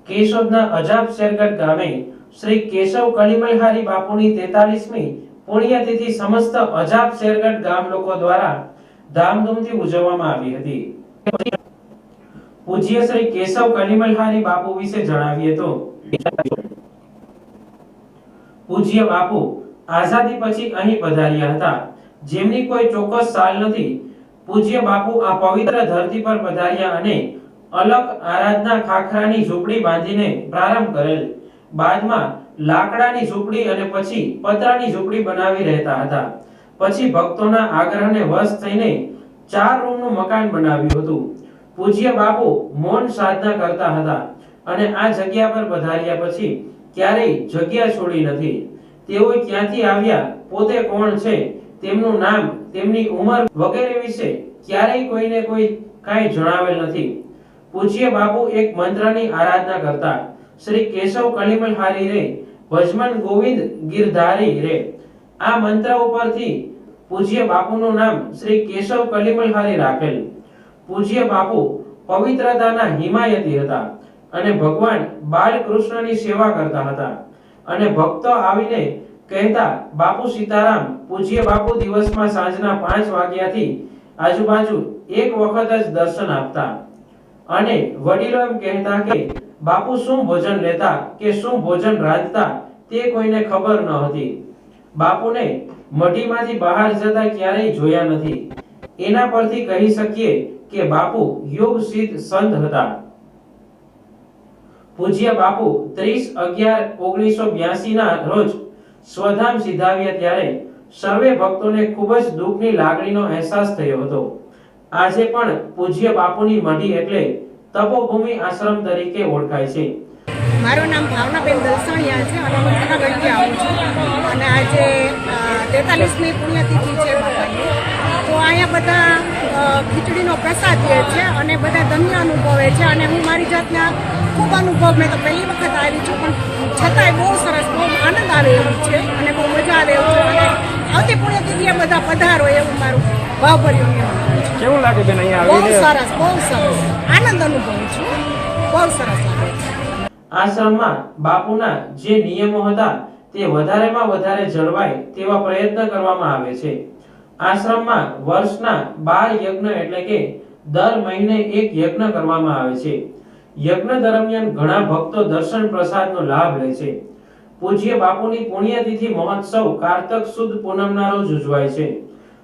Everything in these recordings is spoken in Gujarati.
કેશોદના અજાબ શેરગઢ ગામે શ્રી કેશવ કલીમલહારી બાપુની 43મી પુણ્યતિથિ સમસ્ત અજાબ શેરગઢ ગામ લોકો દ્વારા ધામધૂમથી ઉજવવામાં આવી હતી। પૂજ્ય શ્રી કેશવ કલીમલહારી બાપુ વિશે જણાવીએ તો પૂજ્ય બાપુ આઝાદી પછી અહીં પધાર્યા હતા, જેમની કોઈ ચોક્કસ સાલ નથી। પૂજ્ય બાપુ આ પવિત્ર ધરતી પર પધાર્યા અને અલગ આરાધના ખાખરાની ઝૂંપડી બાંધીને પ્રારંભ કરેલ। બાદમાં લાકડાની ઝૂંપડી અને પછી પતરાની ઝૂંપડી બનાવી રહેતા હતા। પછી ભક્તોના આગ્રહને વશ થઈને 4 રૂમનું મકાન બનાવ્યું હતું। પૂજ્ય બાપુ મૌન સાધના કરતા હતા અને આ જગ્યા પર પધાર્યા પછી ક્યારેય જગ્યા છોડી નથી। તેઓ ક્યાંથી આવ્યા, પોતે કોણ છે, તેમનું નામ, તેમની ઉંમર વગેરે વિશે ક્યારેય કોઈને કોઈ કાંઈ જણાવેલ નથી। પૂજ્ય બાપુ એક મંત્રની આરાધના કરતા, શ્રી કેશવ કલીમલહારી રે ભજમન ગોવિંદ ગિરધારી રે। આ મંત્ર ઉપરથી પૂજ્ય બાપુનું નામ શ્રી કેશવ કલીમલહારી રાખેલ। પૂજ્ય બાપુ પવિત્રતાના હિમાયતી હતા અને ભગવાન બાલકૃષ્ણની સેવા કરતા હતા અને ભક્તો આવીને કહેતા, બાપુ સીતારામ। પૂજ્ય બાપુ દિવસમાં સાંજના 5 વાગ્યાથી આજુબાજુ એક વખત જ દર્શન આપતા અને વડીલો એમ કહેતા કે બાપુ શું ભોજન લેતા કે શું ભોજન રાંધતા તે કોઈને ખબર ન હતી। બાપુને મઢીમાંથી બહાર જતા ક્યારેય જોયા નથી। એના પરથી કહી શકીએ કે બાપુ યોગ સિદ્ધ સંત હતા। પૂજ્ય બાપુ 30/11/1982 ના રોજ સ્વધામ સિધાવ્યા ત્યારે સર્વે ભક્તોને ખૂબ જ દુઃખની લાગણીનો અહેસાસ થયો હતો। આજે પણ પૂજ્ય બાપુની મઢી એટલે તપોભૂમિ આશ્રમ તરીકે ઓળખાય છે। મારું નામ ભાવનાબેન દલસાણિયા છે અને હું જૂનાગઢથી આવું છું અને આજે 43મી પુણ્યતિથિ છે બાપાની। તો અહીંયા બધા ખીચડીનો પ્રસાદ લે છે અને બધા ધન્ય અનુભવે છે અને હું મારી જાતના ખૂબ અનુભવ, મેં તો પહેલી વખત આવી છું પણ છતાંય બહુ સરસ, બહુ આનંદ આવે એવું છે અને બહુ મજા આવે એવું છે અને આવતી પુણ્યતિથિએ બધા પધારો એવું મારું ભાવભર્યું કહેવાનું છે। કેવું લાગે બેન અહીંયા બહુ આવીને? સરસ, બહુ સરસ આનંદ અનુભવું છું, બહુ સરસ લાગે છે। આશ્રમમાં બાપુના જે નિયમો હતા તે વધારેમાં વધારે જળવાય તેવા પ્રયત્ન કરવામાં આવે છે। આશ્રમમાં વર્ષના 12 યજ્ઞ એટલે કે દર મહિને એક યજ્ઞ કરવામાં આવે છે। યજ્ઞ દરમિયાન ઘણા ભક્તો દર્શન પ્રસાદનો લાભ લે છે। પૂજ્ય બાપુની પુણ્યતિથિ મહોત્સવ કારતક સુદ પૂનમના રોજ ઉજવાય છે,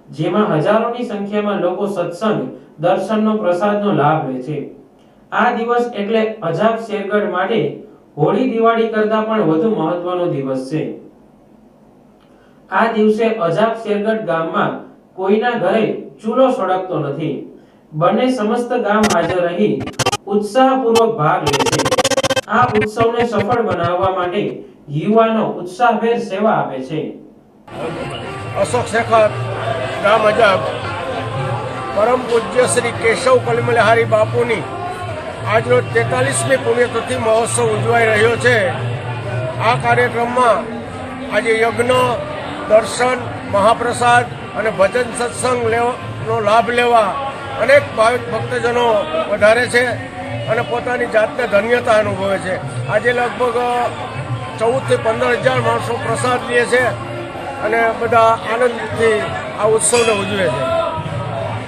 જેમાં હજારોની સંખ્યામાં લોકો સત્સંગ, દર્શનનો પ્રસાદનો લાભ લે છે। આ દિવસ એટલે અજાબ શેરગઢ માટે હોળી દિવાળી કરતા પણ વધુ મહત્વનો દિવસ છે। આ દિવસે અજાબ શેરગઢ ગામમાં કોઈના ઘરે ચૂલો સળગતો નથી। બંને સમસ્ત ગામ હાજર રહી ઉત્સાહપૂર્વક ભાગ લે છે। આ ઉત્સવને સફળ બનાવવા માટે યુવાનો ઉત્સાહભેર સેવા આપે છે। અશોક શેખર, ગામ અજાબ, પરમ પૂજ્ય શ્રી કેશવ કલીમલહારી બાપુની આજનો 43મી પુણ્યતિથિ મહોત્સવ ઉજવાઈ રહ્યો છે। આ કાર્યક્રમમાં આજે યજ્ઞ, દર્શન, મહાપ્રસાદ અને ભજન સત્સંગ નો લાભ લેવા અનેક ભાવિક ભક્તજનો વધારે છે અને પોતાની જાતને ધન્યતા અનુભવે છે। આજે લગભગ 14 થી 15 હજાર માણસો પ્રસાદ લે છે અને બધા આનંદથી આ ઉત્સવને ઉજવે છે।